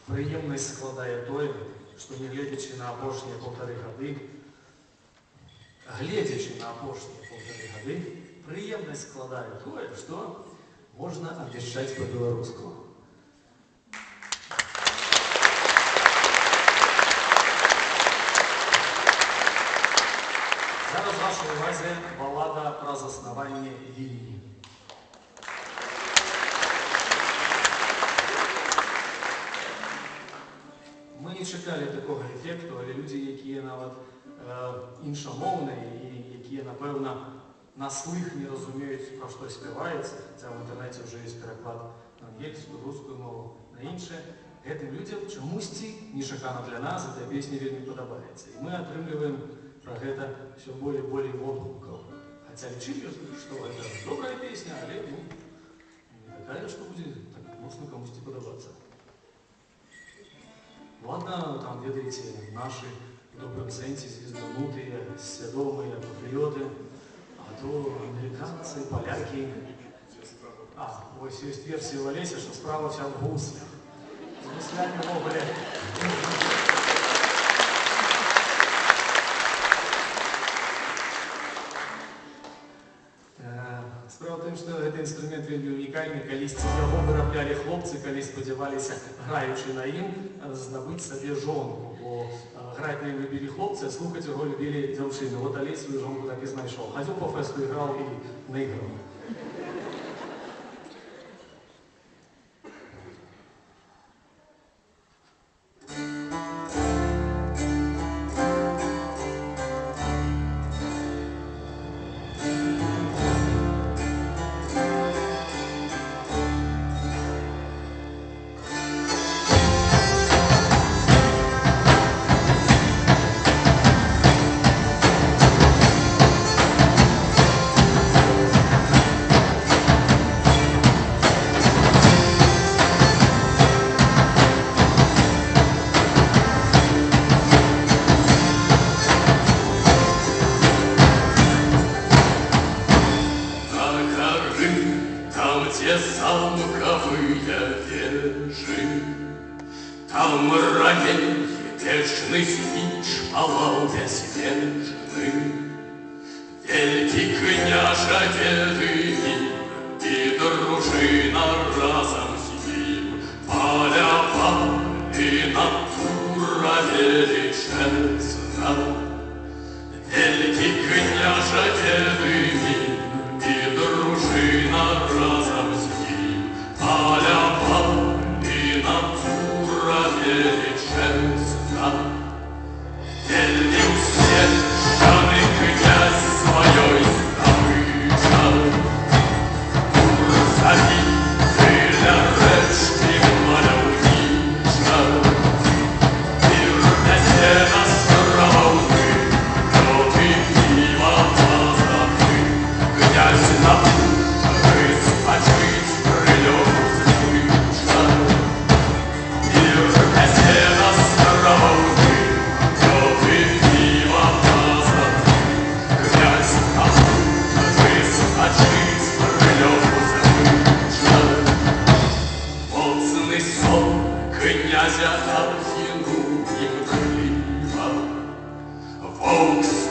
Прыемнасць складае тое, што не гледзячы на апошнія 1,5 гады, прыемнасць складае тое, што можна абвяшчаць па-беларуску. Зараз вашай увазе балада пра заснаванне Вільні. Мы не чакалі такога эфекту, але людзі, якія нават іншамоўныя і якія, напэўна, на слых не разумеюць, пра што спяваецца, хаця ў інтэрнэце ўжо ёсць пераклад на ангельскую, рускую мову, на іншае, гэтым людзям чамусьці нечакана для нас эта песня вельмі падабаецца. І мы атрымліваем пра гэта ўсё болей і болей водгукаў. Хаця лічылі, што гэта добрая песня, але не такая, што будзе так моцна камусьці падабацца. Ладно, там, ведаеце, нашы в добрым сэнсе звезданутыя, свядомыя патрыёты, а то амерыканцы, палякі. Вось ёсць версія ў Алеся, што справа ўся ў гуслях. З гуслямі ўвогуле. Справа ў тым, што гэты інструмент вельмі унікальны, калісьці яго выраблялі хлопцы, калі спадзяваліся, граючы на ім, здабыць сабе жонку, бо граць на ім любілі хлопцы, а слухаць яго любілі дзяўчыны. Вот Алесь сваю жонку так і знайшоў. Хадзіў па фэсту, іграў і наіграў.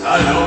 Алло!